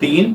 3,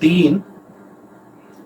3,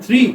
3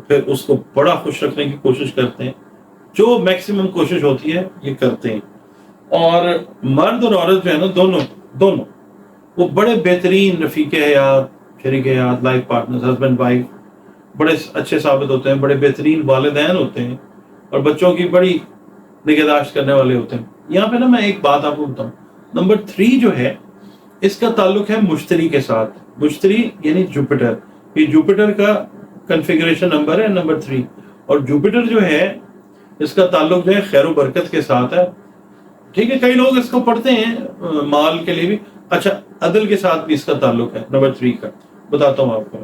تو پھر اس کو بڑا خوش رکھنے کی کوشش کرتے ہیں، جو میکسیمم کوشش ہوتی ہے یہ کرتے ہیں. اور مرد اور عورت جو ہے نا، دونوں وہ بڑے بہترین رفیق حیات، شریک حیات، لائف پارٹنر، ہسبینڈ وائف بڑے اچھے ثابت ہوتے ہیں، بڑے بہترین والدین ہوتے ہیں، اور بچوں کی بڑی نگہداشت کرنے والے ہوتے ہیں. یہاں پہ نا میں ایک بات آپ کو بتاؤں، نمبر 3 جو ہے اس کا تعلق ہے مشتری کے ساتھ. مشتری یعنی جوپیٹر، یہ جوپیٹر کا کنفیگریشن نمبر ہے نمبر 3. اور جوپیٹر جو ہے اس کا تعلق جو ہے خیر و برکت کے ساتھ ہے. ٹھیک ہے، کئی لوگ اس کو پڑھتے ہیں مال کے لیے بھی. اچھا، عدل کے ساتھ بھی اس کا تعلق ہے نمبر 3 کا. بتاتا ہوں آپ کو.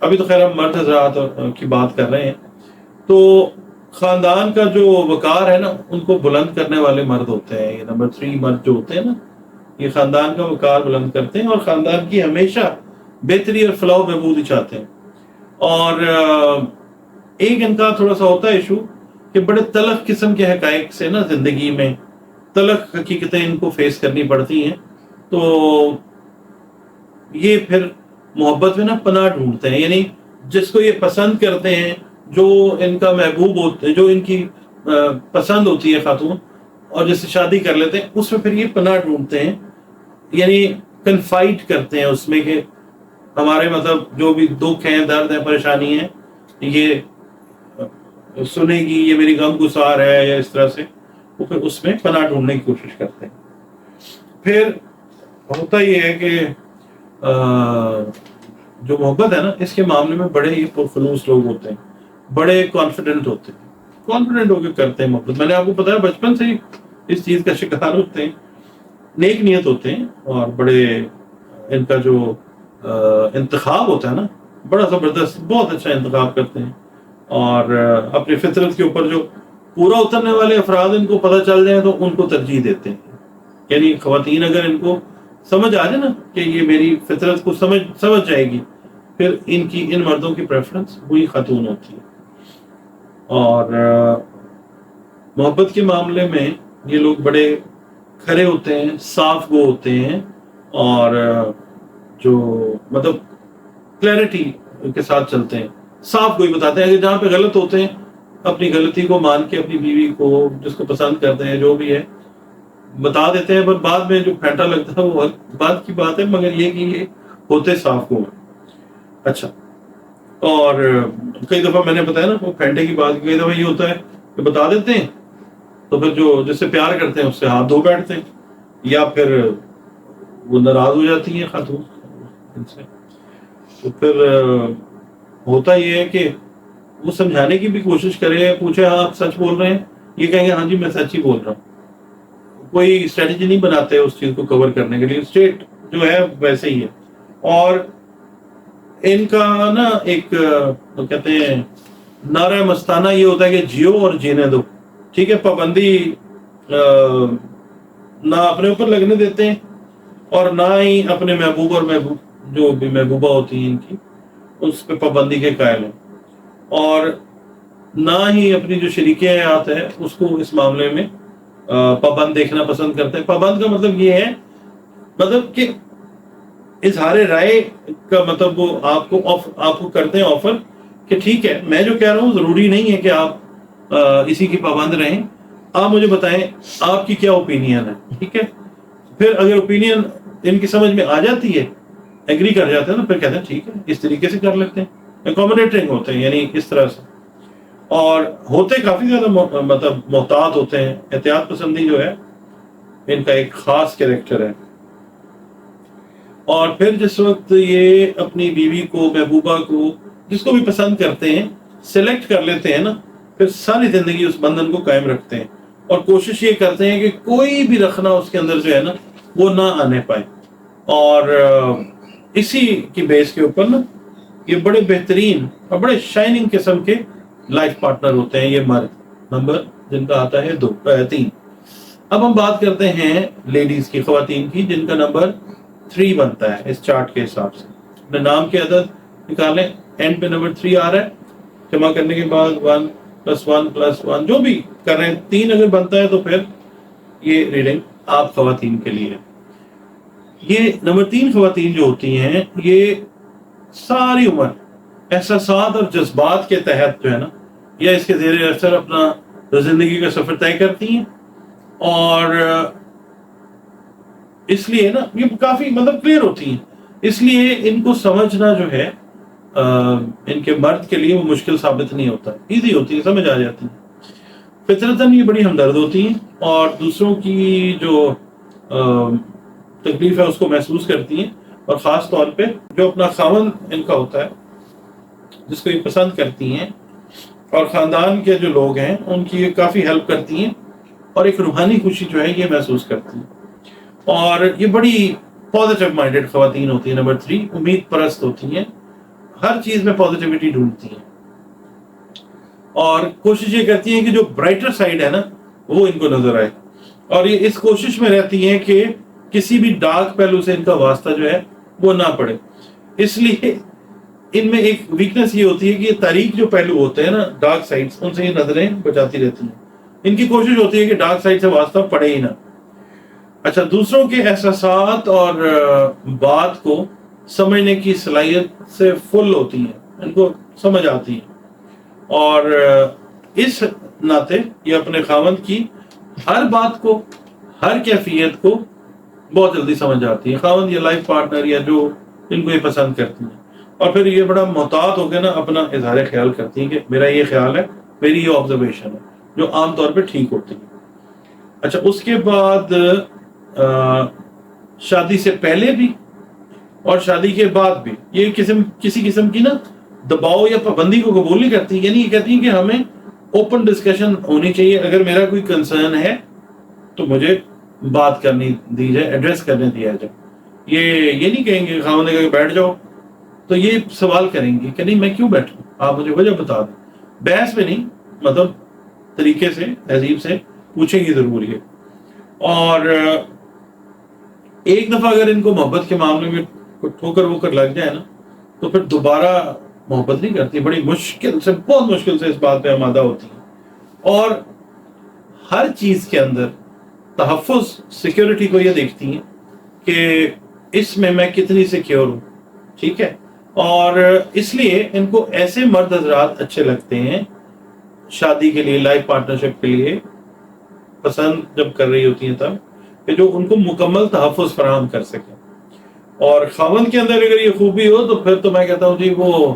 ابھی تو خیر ہم مرد حضرات کی بات کر رہے ہیں. تو خاندان کا جو وقار ہے نا، ان کو بلند کرنے والے مرد ہوتے ہیں. یہ نمبر 3 مرد جو ہوتے ہیں نا، یہ خاندان کا وقار بلند کرتے ہیں اور خاندان کی ہمیشہ بہتری اور فلاح و بہبود ہی چاہتے ہیں. اور ایک ان کا تھوڑا سا ہوتا ہے ایشو کہ بڑے تلخ قسم کے حقائق سے نا زندگی میں تلخ حقیقتیں ان کو فیس کرنی پڑتی ہیں. تو یہ پھر محبت میں نا پناہ ڈھونڈتے ہیں، یعنی جس کو یہ پسند کرتے ہیں، جو ان کا محبوب ہوتے، جو ان کی پسند ہوتی ہے خاتون، اور جس سے شادی کر لیتے ہیں، اس میں پھر یہ پناہ ڈھونڈتے ہیں. یعنی کنفائٹ کرتے ہیں اس میں کہ ہمارے مطلب جو بھی دکھ ہیں، درد ہیں، پریشانی ہیں، یہ سنے گی، یہ میری غم گسار ہے، یا اس طرح سے وہ پھر اس میں پناہ ڈھونڈنے کی کوشش کرتے ہیں. پھر ہوتا یہ ہے کہ جو محبت ہے نا، اس کے معاملے میں بڑے ہی پرخلوص لوگ ہوتے ہیں، بڑے کانفیڈنٹ ہوتے ہیں، کانفیڈنٹ ہو کے کرتے ہیں محبت. میں نے آپ کو بتایا بچپن سے ہی اس چیز کا شکار ہوتے ہیں، نیک نیت ہوتے ہیں، اور بڑے ان کا جو انتخاب ہوتا ہے نا، بڑا زبردست، بہت اچھا انتخاب کرتے ہیں. اور اپنی فطرت کے اوپر جو پورا اترنے والے افراد ان کو پتہ چل جائیں تو ان کو ترجیح دیتے ہیں. یعنی خواتین اگر ان کو سمجھ آ جائے نا کہ یہ میری فطرت کو سمجھ جائے گی، پھر ان مردوں کی پریفرنس وہی خاتون ہوتی ہے. اور محبت کے معاملے میں یہ لوگ بڑے کھرے ہوتے ہیں، صاف گو ہوتے ہیں، اور جو مطلب کلیئرٹی کے ساتھ چلتے ہیں، صاف گوئی بتاتے ہیں. کہ جہاں پہ غلط ہوتے ہیں اپنی غلطی کو مان کے اپنی بیوی کو، جس کو پسند کرتے ہیں، جو بھی ہے بتا دیتے ہیں. پر بعد میں جو پھینٹا لگتا ہے وہ بات کی بات ہے، مگر یہ کہ یہ ہوتے صاف گو. اچھا، اور کئی دفعہ میں نے بتایا نا وہ پھینٹے کی بات، کئی دفعہ یہ ہوتا ہے کہ بتا دیتے ہیں تو پھر جو جس سے پیار کرتے ہیں اس سے ہاتھ دھو بیٹھتے ہیں، یا پھر وہ ناراض ہو جاتی ہیں خاتون ان سے. تو پھر ہوتا یہ ہے کہ وہ سمجھانے کی بھی کوشش کرے، پوچھے ہاں آپ سچ بول رہے ہیں، یہ کہیں گے ہاں جی میں سچ ہی بول رہا ہوں. کوئی اسٹریٹجی نہیں بناتے اس چیز کو کور کرنے کے لیے، اسٹیٹ جو ہے ویسے ہی ہے. اور ان کا نا ایک کہتے ہیں نعرہ مستانہ یہ ہوتا ہے کہ جیو اور جینے دو. ٹھیک ہے، پابندی نہ اپنے اوپر لگنے دیتے ہیں، اور نہ ہی اپنے محبوب اور جو بھی محبوبہ ہوتی ہیں ان کی، اس پہ پابندی کے قائل ہیں. اور نہ ہی اپنی جو شریک حیات ہے اس کو اس معاملے میں پابند دیکھنا پسند کرتے ہیں. پابند کا مطلب یہ ہے، مطلب کہ اظہار رائے کا مطلب وہ آپ کو کرتے ہیں آفر کہ ٹھیک ہے میں جو کہہ رہا ہوں ضروری نہیں ہے کہ آپ اسی کی پابند رہیں، آپ مجھے بتائیں آپ کی کیا اوپینین ہے. ٹھیک ہے، پھر اگر اوپینین ان کی سمجھ میں آ جاتی ہے، ایگری کر جاتے ہیں، تو پھر کہتے ہیں ٹھیک ہے اس طریقے سے کر لیتے ہیں. اکوموڈیٹنگ ہوتے ہیں، یعنی اس طرح سے. اور ہوتے کافی زیادہ مطلب محتاط ہوتے ہیں. احتیاط پسندی جو ہے ان کا ایک خاص کریکٹر ہے. اور پھر جس وقت یہ اپنی بیوی کو، محبوبہ کو، جس کو بھی پسند کرتے ہیں، سلیکٹ کر لیتے ہیں نا، پھر ساری زندگی اس بندھن کو قائم رکھتے ہیں، اور کوشش یہ کرتے ہیں کہ کوئی بھی رکھنا اس کے اندر جو ہے نا وہ نہ آنے پائے. اور اسی کی بیس کے اوپر نا یہ بڑے بہترین اور بڑے شائننگ قسم کے لائف پارٹنر ہوتے ہیں یہ مرد، نمبر جن کا آتا ہے 3. اب ہم بات کرتے ہیں لیڈیز کی، خواتین کی، جن کا نمبر 3 بنتا ہے اس چارٹ کے حساب سے. اپنے نام کے عدد نکالیں، اینڈ پہ نمبر 3 آ رہا ہے، جمع کرنے کے بعد 1 + 1 + 1 جو بھی کر رہے ہیں، 3 اگر بنتا ہے تو پھر یہ ریڈنگ آپ خواتین کے لیے ہے. یہ نمبر 3 خواتین جو ہوتی ہیں، یہ ساری عمر احساسات اور جذبات کے تحت جو ہے نا یا اس کے زیر اثر اپنا زندگی کا سفر طے کرتی ہیں. اور اس لیے نا یہ کافی مطلب کلیئر ہوتی ہیں. اس لیے ان کو سمجھنا جو ہے ان کے مرد کے لیے وہ مشکل ثابت نہیں ہوتا, ایزی ہوتی ہے, سمجھ آ جاتی ہیں. فطرتاً یہ بڑی ہمدرد ہوتی ہیں اور دوسروں کی جو تکلیف ہے اس کو محسوس کرتی ہیں, اور خاص طور پہ جو اپنا خاوند ان کا ہوتا ہے جس کو یہ پسند کرتی ہیں, اور خاندان کے جو لوگ ہیں ان کی یہ کافی ہیلپ کرتی ہیں اور ایک روحانی خوشی جو ہے یہ محسوس کرتی ہیں. اور یہ بڑی پازیٹیو مائنڈیڈ خواتین ہوتی ہیں. نمبر 3 امید پرست ہوتی ہیں, ہر چیز میں پازیٹیوٹی ڈھونڈتی ہیں اور کوشش یہ کرتی ہیں کہ جو برائٹر سائڈ ہے نا وہ ان کو نظر آئے, اور یہ اس کوشش میں رہتی ہیں کہ کسی بھی ڈارک پہلو سے ان کا واسطہ جو ہے وہ نہ پڑے. اس لیے ان میں ایک ویکنس یہ ہوتی ہے کہ یہ تاریک جو پہلو ہوتے ہیں نا ڈارک سائڈز, ان سے یہ نظریں بچاتی رہتی ہیں. ان کی کوشش ہوتی ہے کہ ڈارک سائڈ سے واسطہ پڑے ہی نہ. اچھا, دوسروں کے احساسات اور بات کو سمجھنے کی صلاحیت سے فل ہوتی ہیں, ان کو سمجھ آتی ہیں, اور اس ناطے یہ اپنے خاوند کی ہر بات کو, ہر کیفیت کو بہت جلدی سمجھ آتی ہے. خاوند یا لائف پارٹنر یا جو ان کو یہ پسند کرتی ہیں, اور پھر یہ بڑا محتاط ہو کے نا اپنا اظہار خیال کرتی ہیں کہ میرا یہ خیال ہے, میری یہ آبزرویشن ہے, جو عام طور پہ ٹھیک ہوتی ہے. اچھا, اس کے بعد شادی سے پہلے بھی اور شادی کے بعد بھی یہ کسی قسم کی نا دباؤ یا پابندی کو قبول نہیں کرتی. یعنی یہ کہتی ہیں کہ ہمیں اوپن ڈسکشن ہونی چاہیے, اگر میرا کوئی کنسرن ہے تو مجھے بات کرنی دی جائے, ایڈریس کرنے دیا جائے. یہ نہیں کہیں گے خاوند کہ بیٹھ جاؤ, تو یہ سوال کریں گی کہ نہیں میں کیوں بیٹھوں, آپ مجھے وجہ بتا دیں. بحث میں نہیں, مطلب طریقے سے تہذیب سے پوچھیں گی ضرور یہ. اور ایک دفعہ اگر ان کو محبت کے معاملے میں ٹھوکر ووکر لگ جائے نا تو پھر دوبارہ محبت نہیں کرتی. بڑی مشکل سے, بہت مشکل سے اس بات پہ آمادہ ہوتی ہیں, اور ہر چیز کے اندر تحفظ, سیکیورٹی کو یہ دیکھتی ہیں کہ اس میں کتنی سیکیور ہوں. ٹھیک ہے, اور اس لیے ان کو ایسے مرد حضرات اچھے لگتے ہیں شادی کے لیے, لائف پارٹنرشپ کے لیے پسند جب کر رہی ہوتی ہیں تب, کہ جو ان کو مکمل تحفظ فراہم کر سکیں. اور خاوند کے اندر اگر یہ خوبی ہو تو پھر تو میں کہتا ہوں جی وہ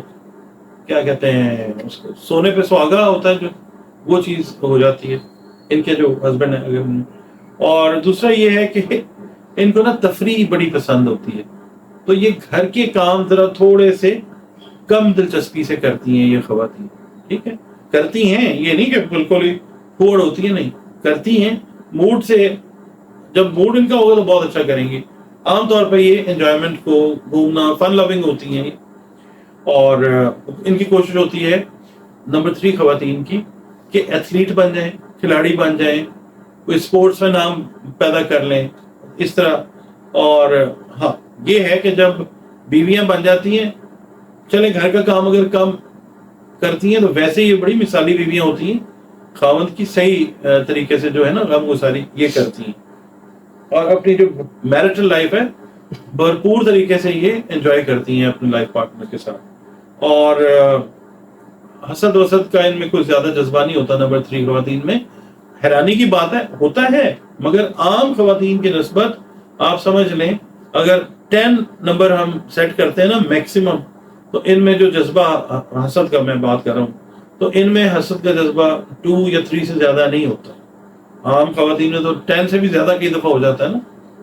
کیا کہتے ہیں اس کو, سونے پہ سہاگا ہوتا ہے جو, وہ چیز ہو جاتی ہے ان کے جو ہسبینڈ ہیں اگر. اور دوسرا یہ ہے کہ ان کو نا تفریح بڑی پسند ہوتی ہے, تو یہ گھر کے کام ذرا تھوڑے سے کم دلچسپی سے کرتی ہیں یہ خواتین. ٹھیک ہے, کرتی ہیں, یہ نہیں کہ بالکل ہی پھوڑ ہوتی ہے, نہیں, کرتی ہیں موڈ سے. جب موڈ ان کا ہوگا تو بہت اچھا کریں گی. عام طور پہ یہ انجوائمنٹ کو, گھومنا, فن لونگ ہوتی ہیں, اور ان کی کوشش ہوتی ہے نمبر 3 خواتین کی کہ ایتھلیٹ بن جائیں, کھلاڑی بن جائیں, کوئی اسپورٹس میں نام پیدا کر لیں, اس طرح. اور ہاں یہ ہے کہ جب بیویاں بن جاتی ہیں, چلے گھر کا کام اگر کم کرتی ہیں تو ویسے یہ بڑی مثالی بیویاں ہوتی ہیں, خاوند کی صحیح طریقے سے جو ہے نا غم گساری یہ کرتی ہیں, اور اپنی جو میرٹل لائف ہے بھرپور طریقے سے یہ انجوائے کرتی ہیں اپنے لائف پارٹنر کے ساتھ. اور حسد وسد کا ان میں کوئی زیادہ جذبہ نہیں ہوتا نمبر 3 خواتین میں. حیرانی کی بات ہے, ہوتا ہے, مگر عام خواتین کی نسبت آپ سمجھ لیں اگر 10 نمبر ہم سیٹ کرتے ہیں نا میکسیمم, تو ان میں جو جذبہ حسد کا میں بات کر رہا ہوں, تو ان میں حسد کا جذبہ 2 یا 3 سے زیادہ نہیں ہوتا. عام خواتین میں تو 10 سے بھی زیادہ کئی دفعہ ہو جاتا ہے نا,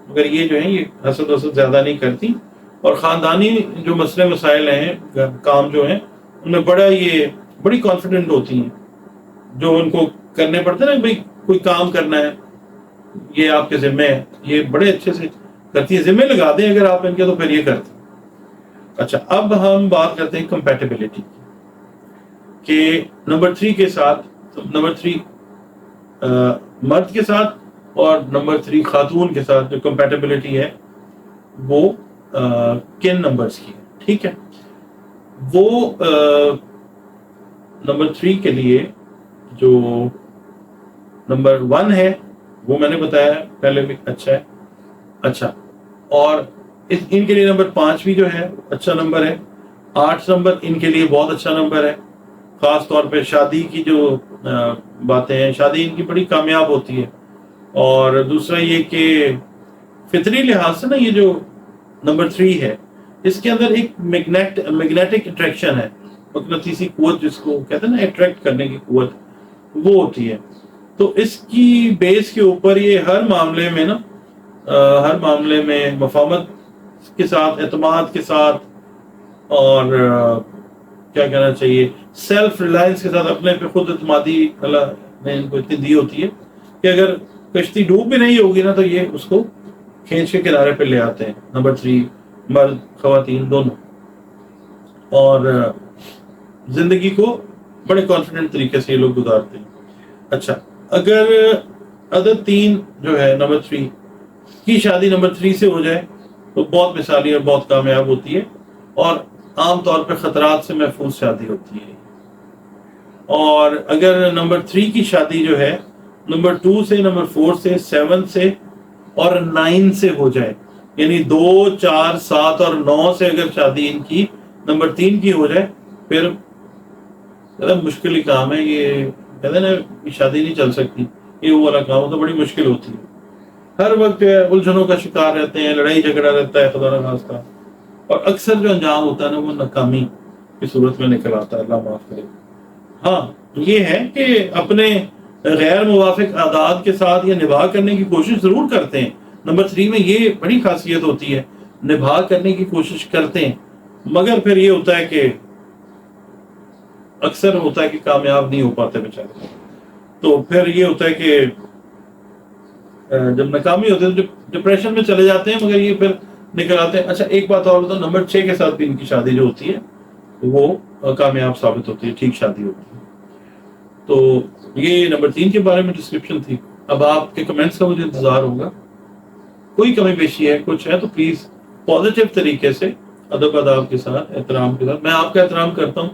مگر یہ جو ہیں یہ حسد وسد زیادہ نہیں کرتی. اور خاندانی جو مسئلے مسائل ہیں, کام جو ہیں, ان میں بڑی کانفیڈنٹ ہوتی ہیں. جو ان کو کرنے پڑتے ہیں نا, بھائی کوئی کام کرنا ہے, یہ آپ کے ذمہ ہے, یہ بڑے اچھے سے کرتی ہے. ذمہ لگا دیں اگر آپ ان کے تو پھر یہ کرتے ہیں. اچھا, اب ہم بات کرتے ہیں کمپیٹیبلٹی کی, کہ نمبر 3 کے ساتھ, نمبر 3 مرد کے ساتھ اور نمبر 3 خاتون کے ساتھ جو کمپیٹیبلٹی ہے وہ کن نمبرز کی ہے. ٹھیک ہے, وہ نمبر 3 کے لیے جو نمبر 1 ہے وہ میں نے بتایا پہلے بھی اچھا ہے. اچھا, اور ان کے لیے نمبر 5 بھی جو ہے اچھا نمبر ہے, 8 نمبر ان کے لیے بہت اچھا نمبر ہے، خاص طور پہ شادی کی جو باتیں ہیں، شادی ان کی بڑی کامیاب ہوتی ہے. اور دوسرا یہ کہ فطری لحاظ سے نا یہ جو نمبر 3 ہے اس کے اندر ایک میگنیٹک اٹریکشن ہے، مقناطیسی قوت جس کو کہتے ہیں نا، اٹریکٹ کرنے کی قوت وہ ہوتی ہے. تو اس کی بیس کے اوپر یہ ہر معاملے میں نا ہر معاملے میں مفاہمت کے ساتھ، اعتماد کے ساتھ، اور کیا کہنا چاہیے، سیلف ریلائنس کے ساتھ، اپنے پہ خود اعتمادی اللہ نے ان کو اتنی دی ہوتی ہے کہ اگر کشتی ڈوب بھی نہیں ہوگی نا تو یہ اس کو کھینچ کے کنارے پہ لے آتے ہیں. نمبر 3 مرد خواتین دونوں، اور زندگی کو بڑے کانفیڈنٹ طریقے سے یہ لوگ گزارتے ہیں. اچھا، اگر عدد 3 جو ہے نمبر 3 کی شادی نمبر 3 سے ہو جائے تو بہت مثالی اور بہت کامیاب ہوتی ہے، اور عام طور پہ خطرات سے محفوظ شادی ہوتی ہے. اور اگر نمبر 3 کی شادی جو ہے نمبر 2 سے، نمبر 4 سے، 7 سے اور 9 سے ہو جائے، یعنی 2 4 7 اور 9 سے اگر شادی ان کی نمبر 3 کی ہو جائے، پھر مشکل ہی کام ہے. یہ کہتے ہیں نا شادی نہیں چل سکتی، یہ وہ والا کام تو بڑی مشکل ہوتی ہے. ہر وقت جو ہے الجھنوں کا شکار رہتے ہیں، لڑائی جھگڑا رہتا ہے خدا نخواستہ، اور اکثر جو انجام ہوتا ہے نا وہ ناکامی کی صورت میں نکل آتا ہے، اللہ معاف کرے. ہاں یہ ہے کہ اپنے غیر موافق عادات کے ساتھ یہ نباہ کرنے کی کوشش ضرور کرتے ہیں. نمبر 3 میں یہ بڑی خاصیت ہوتی ہے، نباہ کرنے کی کوشش کرتے ہیں، مگر پھر یہ ہوتا ہے کہ اکثر ہوتا ہے کہ کامیاب نہیں ہو پاتے بیچارے. تو پھر یہ ہوتا ہے کہ جب ناکامی ہوتی ہے تو ڈپریشن میں چلے جاتے ہیں، مگر یہ پھر نکل آتے ہیں. اچھا ایک بات اور بتاؤ، نمبر 6 کے ساتھ بھی ان کی شادی جو ہوتی ہے وہ کامیاب ثابت ہوتی ہے، ٹھیک شادی ہوتی ہے. تو یہ نمبر 3 کے بارے میں ڈسکرپشن تھی. اب آپ کے کمنٹس کا مجھے انتظار ہوگا، کوئی کمی بیشی ہے، کچھ ہے تو پلیز پازیٹیو طریقے سے، ادب آداب کے ساتھ، احترام کے ساتھ. میں آپ کا احترام کرتا ہوں،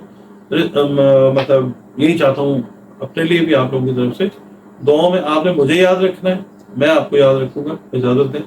مطلب یہی چاہتا ہوں اپنے لیے بھی، آپ لوگوں کی طرف سے دعاؤں میں آپ نے مجھے یاد رکھنا ہے، میں آپ کو یاد رکھوں گا. اجازت دیں.